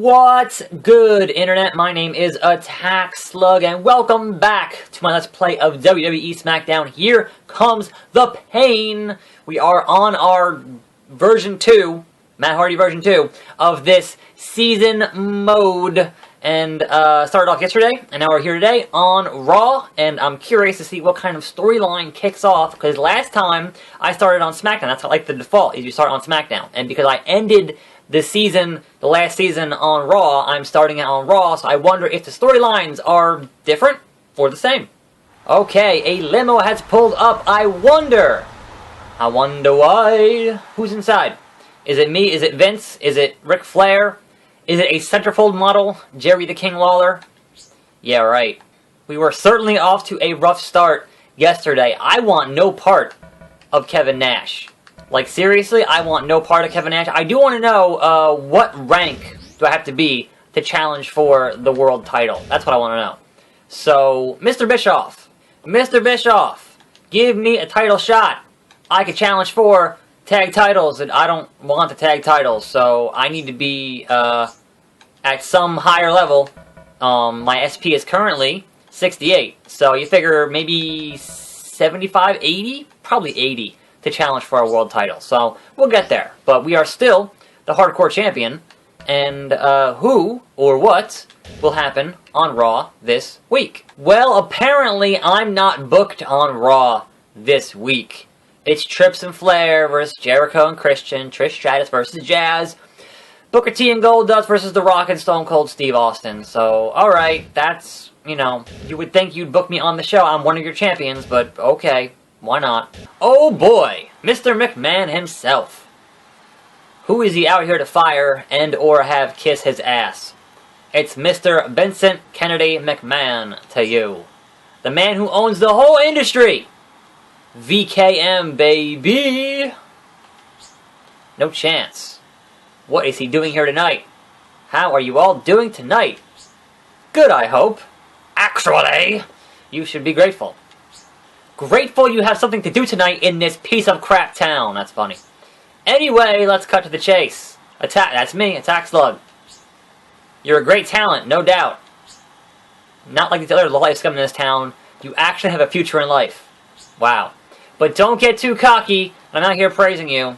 What's good, Internet? My name is attackslug, and welcome back to my Let's Play of WWE SmackDown. Here comes the pain. We are on our version 2, Matt Hardy version 2, of this season mode. And started off yesterday, and now we're here today on Raw, and I'm curious to see what kind of storyline kicks off, because last time I started on SmackDown. That's like the default, is you start on SmackDown. And because I ended this season, the last season on Raw, I'm starting it on Raw, so I wonder if the storylines are different or the same. Okay, a limo has pulled up. I wonder why. Who's inside? Is it me? Is it Vince? Is it Ric Flair? Is it a centerfold model, Jerry the King Lawler? Yeah, right. We were certainly off to a rough start yesterday. I want no part of Kevin Nash. Like, seriously, I want no part of Kevin Nash. I do want to know, what rank do I have to be to challenge for the world title? That's what I want to know. So, Mr. Bischoff, give me a title shot. I could challenge for tag titles, and I don't want the tag titles, so I need to be at some higher level. My SP is currently 68, so you figure maybe 75, 80? Probably 80 to challenge for our world title, so we'll get there. But we are still the Hardcore Champion, and who or what will happen on Raw this week? Well, apparently I'm not booked on Raw this week. It's Trips and Flair versus Jericho and Christian, Trish Stratus versus Jazz, Booker T and Goldust versus The Rock and Stone Cold Steve Austin. So, alright, that's, you know, you would think you'd book me on the show. I'm one of your champions, but okay, why not? Oh boy, Mr. McMahon himself. Who is he out here to fire and or have kiss his ass? It's Mr. Vincent Kennedy McMahon to you. The man who owns the whole industry. VKM, baby! No chance. What is he doing here tonight? How are you all doing tonight? Good, I hope. Actually, you should be grateful. Grateful you have something to do tonight in this piece of crap town. That's funny. Anyway, let's cut to the chase. That's me, attackslug. You're a great talent, no doubt. Not like these other lowlifes coming in this town. You actually have a future in life. Wow. But don't get too cocky. I'm not here praising you.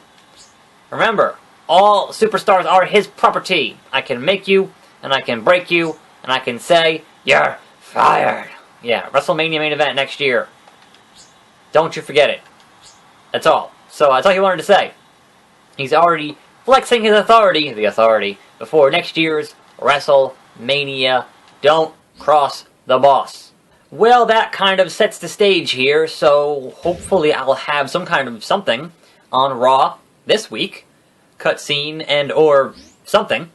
Remember, all superstars are his property. I can make you, and I can break you, and I can say, you're fired. Yeah, WrestleMania main event next year. Don't you forget it. That's all. So that's all he wanted to say. He's already flexing his authority, before next year's WrestleMania. Don't cross the boss. Well, that kind of sets the stage here, so hopefully I'll have some kind of something on Raw this week. Cutscene and or something.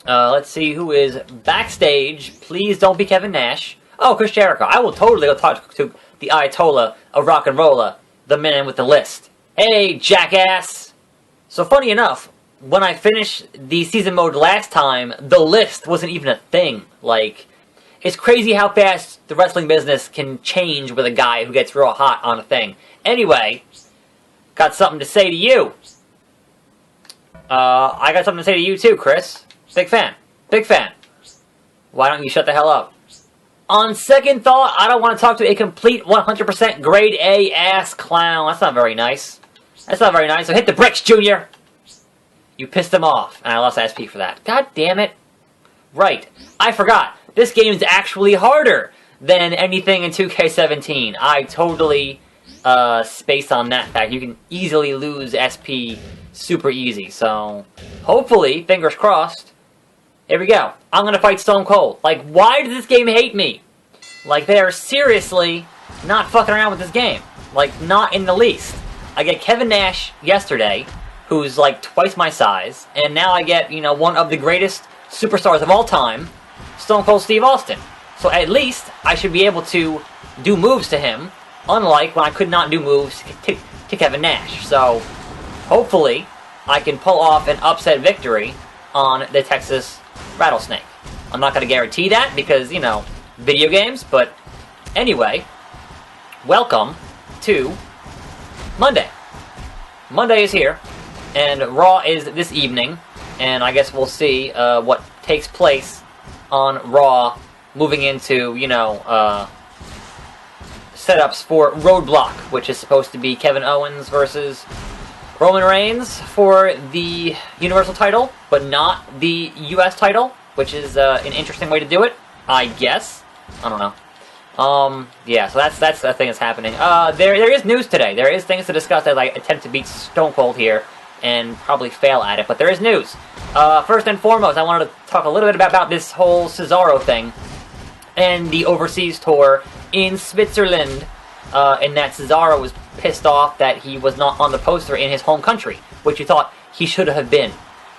Let's see who is backstage. Please don't be Kevin Nash. Oh, Chris Jericho. I will totally go talk to the Ayatollah of Rock and Rolla, the man with the list. Hey, jackass! So funny enough, when I finished the season mode last time, the list wasn't even a thing. Like, it's crazy how fast the wrestling business can change with a guy who gets real hot on a thing. Anyway, got something to say to you. I got something to say to you too, Chris. Big fan. Big fan. Why don't you shut the hell up? On second thought, I don't want to talk to a complete 100% grade A ass clown. That's not very nice. That's not very nice. So hit the bricks, Junior. You pissed him off, and I lost SP for that. God damn it. Right. I forgot. This game is actually harder than anything in 2K17. I totally spaced on that fact. You can easily lose SP super easy. So, hopefully, fingers crossed. Here we go. I'm gonna fight Stone Cold. Like, why does this game hate me? Like, they are seriously not fucking around with this game. Like, not in the least. I get Kevin Nash yesterday, who's like twice my size, and now I get, you know, one of the greatest superstars of all time, Stone Cold Steve Austin. So at least I should be able to do moves to him, unlike when I could not do moves to Kevin Nash. So hopefully I can pull off an upset victory on the Texas Rattlesnake. I'm not going to guarantee that because, you know, video games, but anyway, welcome to Monday. Monday is here, and Raw is this evening, and I guess we'll see what takes place on Raw, moving into, you know, setups for Roadblock, which is supposed to be Kevin Owens versus Roman Reigns for the Universal title, but not the US title, which is an interesting way to do it, I guess. I don't know. Yeah, so that's the thing that's happening. There is news today. There is things to discuss as I attempt to beat Stone Cold here, and probably fail at it, but there is news. First and foremost, I wanted to talk a little bit about this whole Cesaro thing, and the overseas tour in Switzerland, and that Cesaro was pissed off that he was not on the poster in his home country, which you thought he should have been.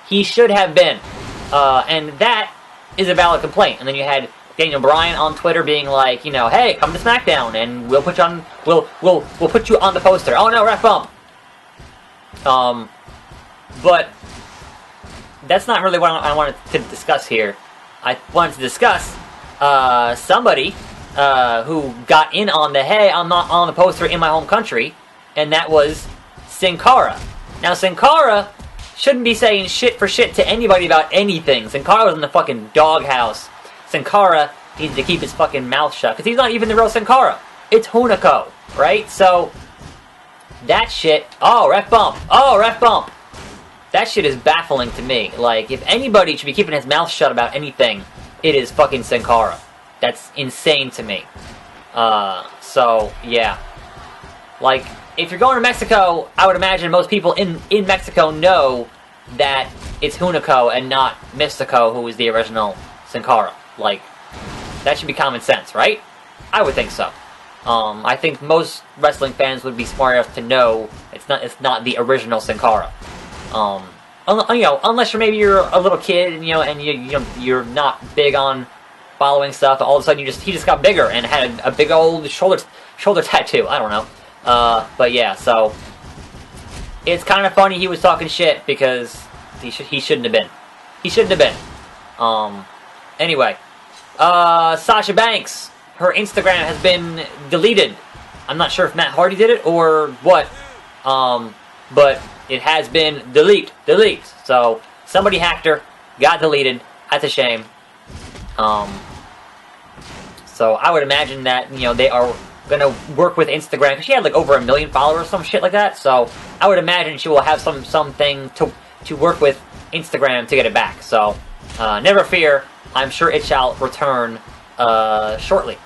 He should have been. And that is a valid complaint. And then you had Daniel Bryan on Twitter being like, you know, hey, come to SmackDown and we'll put you on we'll put you on the poster. Oh no, ref bump. But that's not really what I wanted to discuss here. I wanted to discuss somebody who got in on the, hey, I'm not on the poster in my home country, and that was Sin Cara. Now, Sin Cara shouldn't be saying shit for shit to anybody about anything. Sin Cara was in the fucking doghouse. Sin Cara needs to keep his fucking mouth shut, because he's not even the real Sin Cara. It's Hunico, right? So, that shit, oh, ref bump, oh, ref bump. That shit is baffling to me. Like, if anybody should be keeping his mouth shut about anything, it is fucking Sin Cara. That's insane to me. So, yeah. Like, if you're going to Mexico, I would imagine most people in Mexico know that it's Hunico and not Mystico, who is the original Sin Cara. Like, that should be common sense, right? I would think so. I think most wrestling fans would be smart enough to know it's not the original Sin Cara. You know, unless you're a little kid, and you're not big on following stuff. All of a sudden, he just got bigger and had a big old shoulder tattoo. I don't know. But yeah, so it's kind of funny he was talking shit because he shouldn't have been. He shouldn't have been. Anyway, Sasha Banks, her Instagram has been deleted. I'm not sure if Matt Hardy did it or what. But it has been delete. So somebody hacked her, got deleted. That's a shame. So I would imagine that they are gonna work with Instagram, because she had like over 1 million followers, some shit like that. So I would imagine she will have something to work with Instagram to get it back. So never fear. I'm sure it shall return shortly.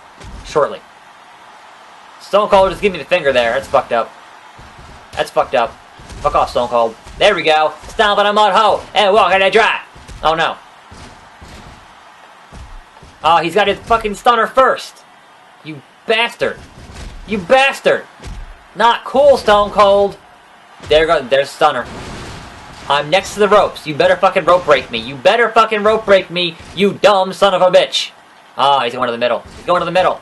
Stone Cold just give me the finger there. That's fucked up. Fuck off, Stone Cold. There we go. Stomp on a mud hole and walk in a dry. Oh no. Oh, he's got his fucking stunner first. You bastard. Not cool, Stone Cold. There's stunner. I'm next to the ropes. You better fucking rope break me. You dumb son of a bitch. Oh, he's going to the middle.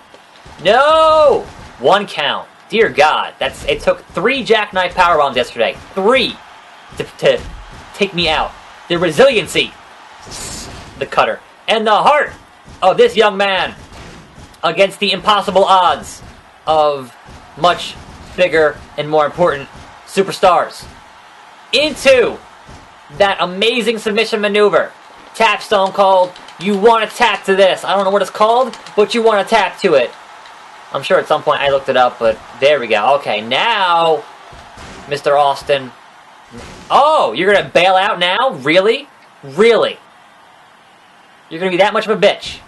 No! 1 count. Dear God, it took 3 jackknife powerbombs yesterday. 3 to take me out. The resiliency, the cutter, and the heart of this young man against the impossible odds of much bigger and more important superstars. Into that amazing submission maneuver. Tap, Stone Cold. You want to tap to this. I don't know what it's called, but you want to tap to it. I'm sure at some point I looked it up, but there we go. Okay, now, Mr. Austin. Oh, you're going to bail out now? Really? You're going to be that much of a bitch.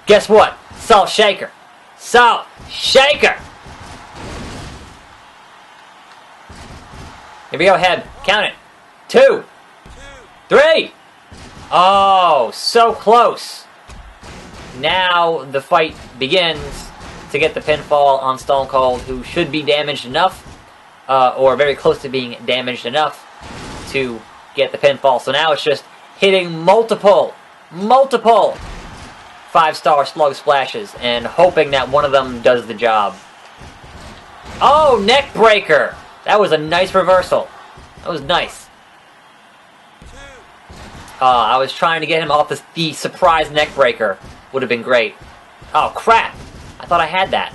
Guess what? Salt Shaker. Here we go, head. Count it. 2, 3. Oh, so close. Now the fight begins to get the pinfall on Stone Cold, who should be damaged enough, or very close to being damaged enough to get the pinfall. So now it's just hitting multiple 5-star slug splashes and hoping that one of them does the job. Oh, neck breaker! That was a nice reversal. That was nice. I was trying to get him off the surprise neck breaker. Would have been great. Oh, crap! I thought I had that.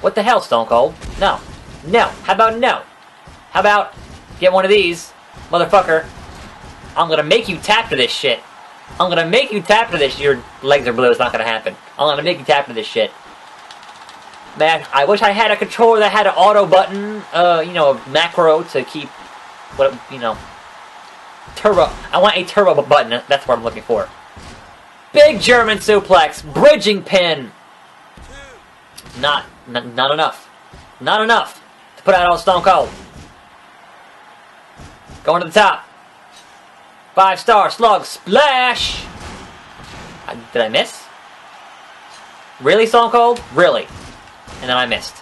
What the hell, Stone Cold? No. How about no? How about get one of these, motherfucker? I'm gonna make you tap to this shit. I'm gonna make you tap to this. Your legs are blue. It's not gonna happen. I'm gonna make you tap to this shit. Man, I wish I had a controller that had an auto button, you know, a macro to keep, what, you know, turbo. I want a turbo button. That's what I'm looking for. Big German suplex, bridging pin. Not enough. Not enough to put out all Stone Cold. Going to the top. 5-star slug splash. Did I miss? Really, Stone Cold? Really? And then I missed.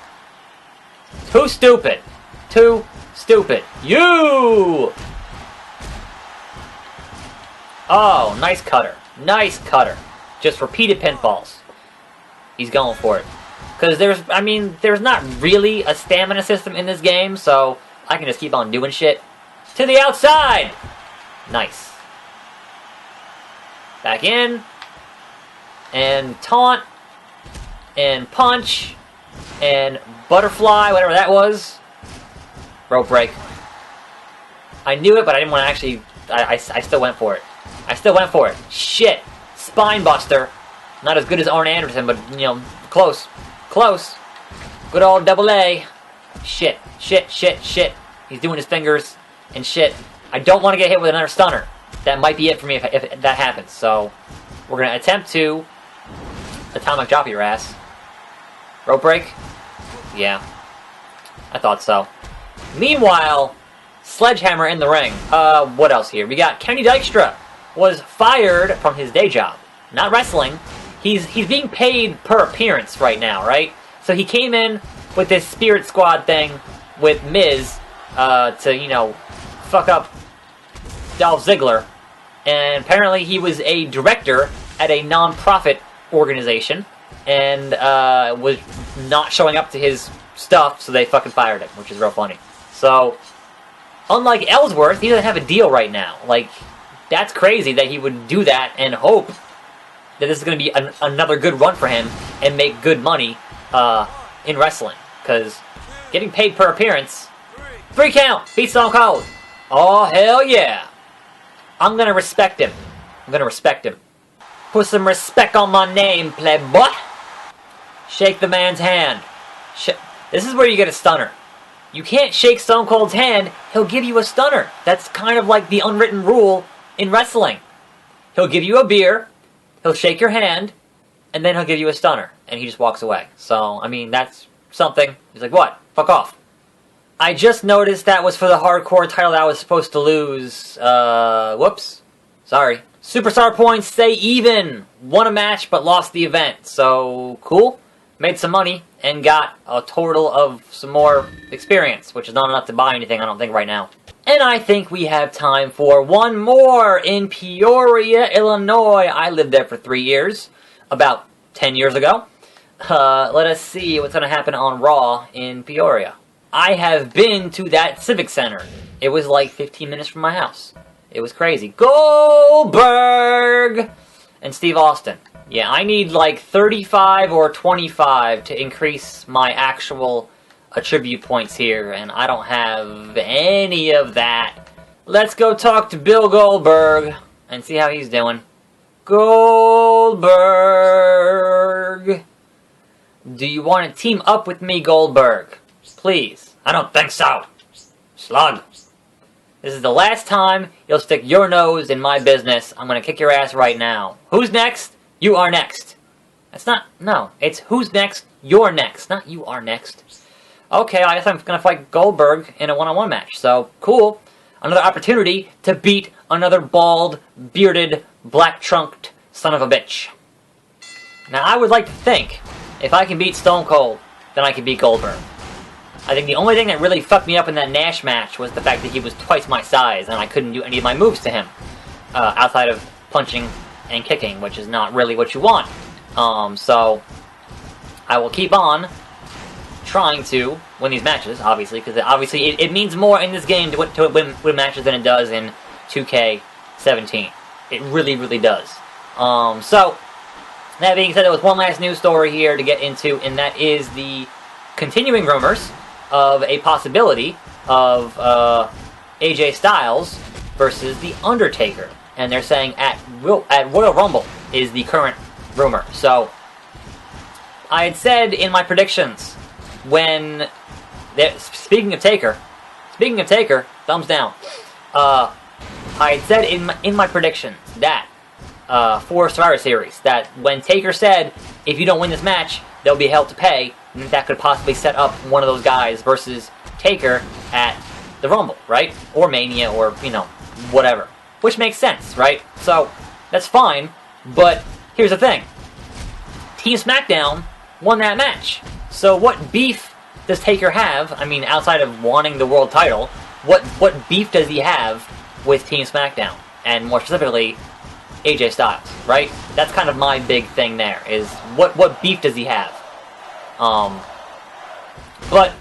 Too stupid. Too stupid. You! Oh, nice cutter. Nice cutter. Just repeated pinfalls. He's going for it. Because there's not really a stamina system in this game, so I can just keep on doing shit. To the outside! Nice. Back in. And taunt. And punch. And butterfly, whatever that was. Rope break. I knew it, but I didn't want to actually... I still went for it. I still went for it. Shit. Spine buster. Not as good as Arn Anderson, but, you know, close. Close. Good old double A. Shit. Shit, shit, shit. He's doing his fingers and shit. I don't want to get hit with another stunner. That might be it for me if that happens. So, we're going to attempt to atomic drop your ass. Rope break? Yeah. I thought so. Meanwhile, Sledgehammer in the ring. What else here? We got Kenny Dykstra was fired from his day job. Not wrestling. He's being paid per appearance right now, right? So he came in with this Spirit Squad thing with Miz to, you know, fuck up Dolph Ziggler. And apparently he was a director at a non-profit organization and was not showing up to his stuff, so they fucking fired him, which is real funny. So, unlike Ellsworth, he doesn't have a deal right now. Like, that's crazy that he would do that and hope that this is going to be another good run for him and make good money in wrestling. Because getting paid per appearance, 3 count, beat Stone Cold. Oh, hell yeah. I'm going to respect him. I'm going to respect him. Put some respect on my name, playboy. Shake the man's hand. This is where you get a stunner. You can't shake Stone Cold's hand, he'll give you a stunner. That's kind of like the unwritten rule in wrestling. He'll give you a beer, he'll shake your hand, and then he'll give you a stunner. And he just walks away. So, I mean, that's something. He's like, what? Fuck off. I just noticed that was for the hardcore title that I was supposed to lose. Whoops. Sorry. Superstar points stay even. Won a match, but lost the event. So, cool. Made some money, and got a total of some more experience, which is not enough to buy anything, I don't think, right now. And I think we have time for one more in Peoria, Illinois. I lived there for 3 years, about 10 years ago. Let us see what's going to happen on Raw in Peoria. I have been to that Civic Center. It was like 15 minutes from my house. It was crazy. Goldberg! And Steve Austin. Yeah, I need like 35 or 25 to increase my actual attribute points here, and I don't have any of that. Let's go talk to Bill Goldberg and see how he's doing. Goldberg! Do you want to team up with me, Goldberg? Please. I don't think so. Slug. This is the last time you'll stick your nose in my business. I'm going to kick your ass right now. Who's next? You are next. That's not... No. It's who's next? You're next. Not you are next. Okay, I guess I'm going to fight Goldberg in a one-on-one match. So, cool. Another opportunity to beat another bald, bearded, black-trunked son of a bitch. Now, I would like to think, if I can beat Stone Cold, then I can beat Goldberg. I think the only thing that really fucked me up in that Nash match was the fact that he was twice my size, and I couldn't do any of my moves to him. Outside of punching and kicking, which is not really what you want. So, I will keep on trying to win these matches, obviously, because obviously it means more in this game to win matches than it does in 2K17. It really, really does. So, that being said, there was one last news story here to get into, and that is the continuing rumors of a possibility of AJ Styles versus The Undertaker. and they're saying at Royal Rumble is the current rumor. So I had said in my predictions when speaking of Taker, thumbs down. I had said in my predictions that for Survivor Series that when Taker said if you don't win this match there'll be hell to pay, and that could possibly set up one of those guys versus Taker at the Rumble, right? Or Mania, or whatever. Which makes sense, right? So that's fine, but here's the thing. Team SmackDown won that match. So what beef does Taker have? I mean, outside of wanting the world title, what beef does he have with Team SmackDown? And more specifically, AJ Styles, right? That's kind of my big thing there, is what beef does he have? But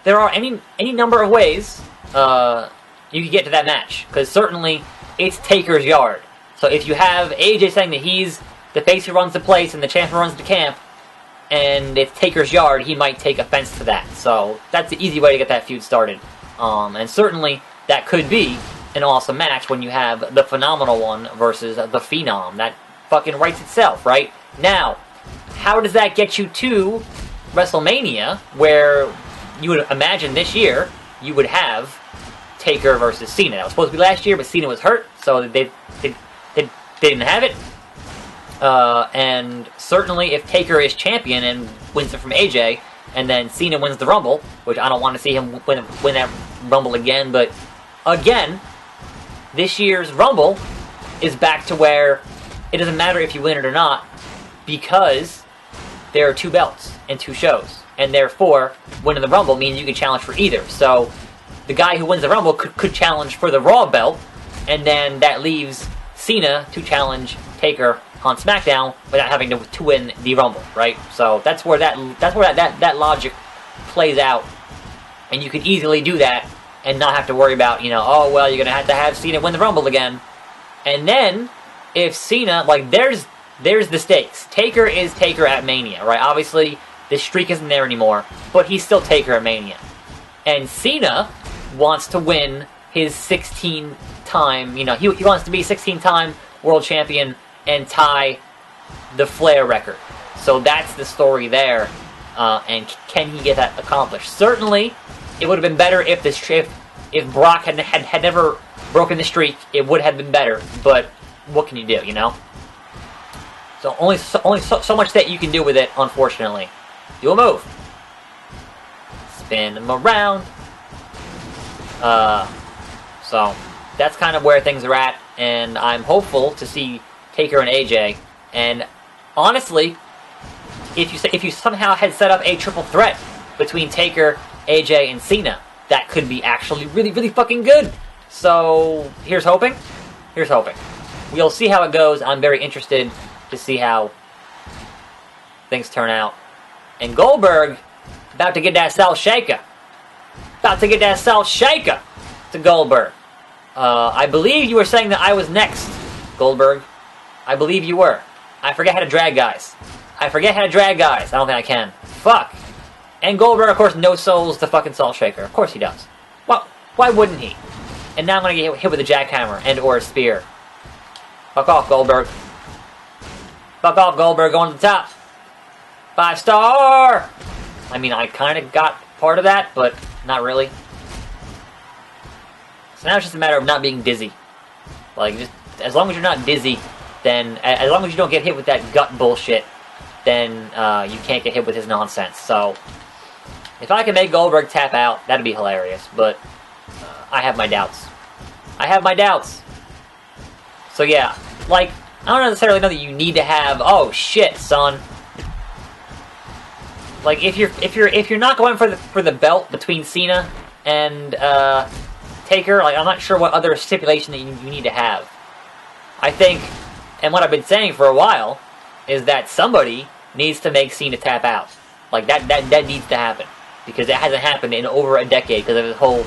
there are any number of ways you can get to that match, because certainly it's Taker's yard. So if you have AJ saying that he's the face who runs the place and the champ who runs the camp, and it's Taker's yard, he might take offense to that. So that's the easy way to get that feud started. And certainly that could be an awesome match when you have the Phenomenal One versus the Phenom. That fucking writes itself, right? Now, how does that get you to WrestleMania, where you would imagine this year you would have Taker versus Cena? That was supposed to be last year, but Cena was hurt, so they didn't have it. And certainly if Taker is champion and wins it from AJ, and then Cena wins the Rumble, which I don't want to see him win that Rumble again, but again, this year's Rumble is back to where it doesn't matter if you win it or not, because there are 2 belts and 2 shows, and therefore winning the Rumble means you can challenge for either. So the guy who wins the Rumble could challenge for the Raw belt, and then that leaves Cena to challenge Taker on SmackDown without having to win the Rumble, right? So that's where that logic plays out, and you can easily do that and not have to worry about, oh well, you're gonna have Cena win the Rumble again. And then if Cena, there's the stakes. Taker is Taker at Mania, right? Obviously the streak isn't there anymore, but he's still Taker at Mania. And Cena wants to win his 16-time, he wants to be 16-time world champion and tie the Flair record. So that's the story there. And can he get that accomplished? Certainly, it would have been better if if Brock had never broken the streak. It would have been better. But what can you do? So only so much that you can do with it. Unfortunately, do a move, spin him around. So that's kind of where things are at, and I'm hopeful to see Taker and AJ. And honestly, if you somehow had set up a triple threat between Taker, AJ, and Cena, that could be actually really, really fucking good. So here's hoping. We'll see how it goes. I'm very interested to see how things turn out. And Goldberg about to get that South Shaker. To Goldberg. I believe you were saying that I was next, Goldberg. I believe you were. I forget how to drag guys. I don't think I can. Fuck. And Goldberg, of course, no souls the fucking Salt Shaker. Of course he does. Well, why wouldn't he? And now I'm gonna get hit with a jackhammer and or a spear. Fuck off, Goldberg. Going to the top. 5-star! I mean, I kind of got part of that, but not really. So now it's just a matter of not being dizzy. Just as long as you're not dizzy, then as long as you don't get hit with that gut bullshit, then you can't get hit with his nonsense. So if I can make Goldberg tap out, that'd be hilarious. But I have my doubts. So yeah, I don't necessarily know that you need to have. Oh shit, son. If you're not going for the belt between Cena and Taker, I'm not sure what other stipulation that you need to have. I think, and what I've been saying for a while, is that somebody needs to make Cena tap out. That needs to happen, because it hasn't happened in over a decade because of this whole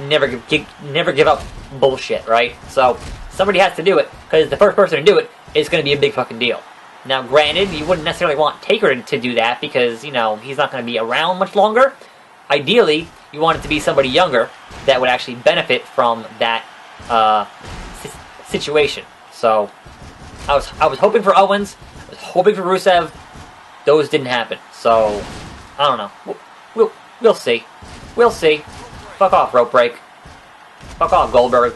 never give up bullshit, right? So somebody has to do it, because the first person to do it is going to be a big fucking deal. Now, granted, you wouldn't necessarily want Taker to do that because, he's not going to be around much longer. Ideally, you want it to be somebody younger that would actually benefit from that situation. So, I was hoping for Owens. I was hoping for Rusev. Those didn't happen. So, I don't know. We'll see. We'll see. Fuck off, rope break. Fuck off, Goldberg.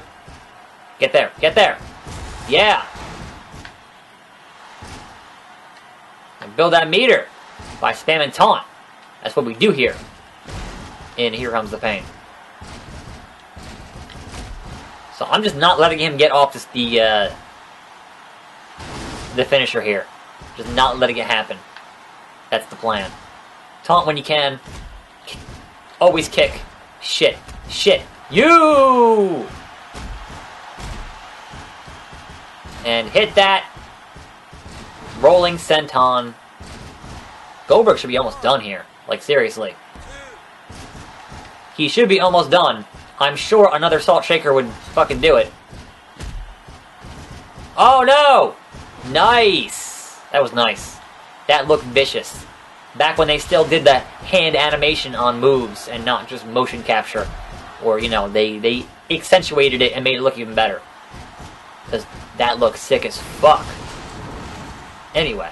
Get there. Get there. Yeah. And build that meter by spamming taunt. That's what we do here. And Here Comes the Pain. So I'm just not letting him get off the finisher here. Just not letting it happen. That's the plan. Taunt when you can. Always kick. Shit. Shit. You! And hit that. Rolling senton. Goldberg should be almost done here. Like, seriously. He should be almost done. I'm sure another salt shaker would fucking do it. Oh no! Nice! That was nice. That looked vicious. Back when they still did the hand animation on moves and not just motion capture. Or, you know, they accentuated it and made it look even better. Because that looks sick as fuck. Anyway.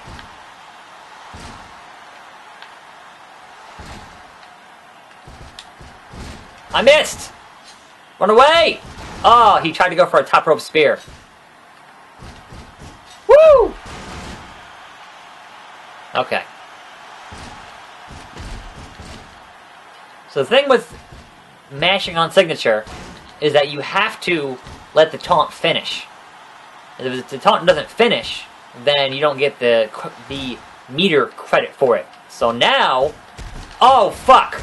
I missed! Run away! Oh, he tried to go for a top rope spear. Woo! Okay. So the thing with mashing on signature is that you have to let the taunt finish. If the taunt doesn't finish, then you don't get the meter credit for it. So now... Oh, fuck!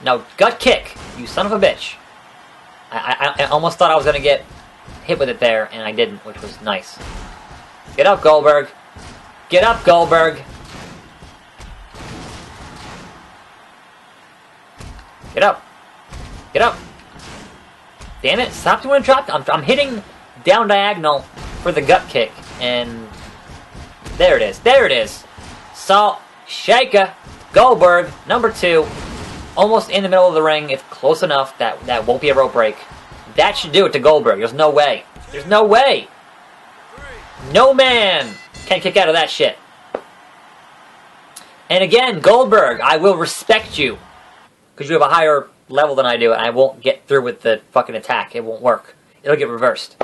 Now, gut kick, you son of a bitch. I almost thought I was going to get hit with it there, and I didn't, which was nice. Get up, Goldberg. Get up, Goldberg. Get up. Get up. Damn it, stop doing a drop. I'm hitting down diagonal for the gut kick, and there it is. There it is. Salt shaker. Goldberg, number 2. Almost in the middle of the ring, if close enough, that won't be a rope break. That should do it to Goldberg. There's no way. There's no way. No man can kick out of that shit. And again, Goldberg, I will respect you. Because you have a higher level than I do, and I won't get through with the fucking attack. It won't work. It'll get reversed.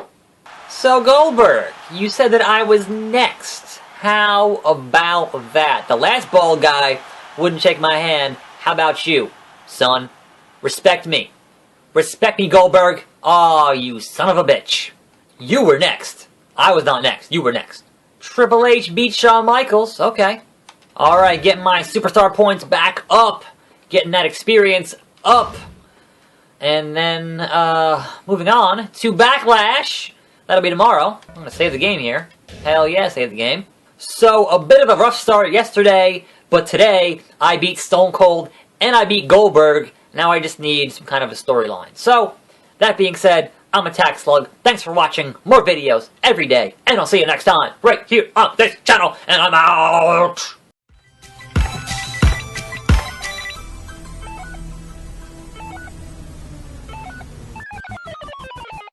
So, Goldberg, you said that I was next. How about that? The last bald guy wouldn't shake my hand. How about you, son? Respect me. Respect me, Goldberg. Aw, you son of a bitch. You were next. I was not next. You were next. Triple H beat Shawn Michaels. Okay. Alright, getting my superstar points back up. Getting that experience up. And then, moving on to Backlash. That'll be tomorrow. I'm going to save the game here. Hell yeah, save the game. So, a bit of a rough start yesterday, but today I beat Stone Cold and I beat Goldberg. Now I just need some kind of a storyline. So, that being said, I'm attackslug. Thanks for watching. More videos every day. And I'll see you next time right here on this channel. And I'm out.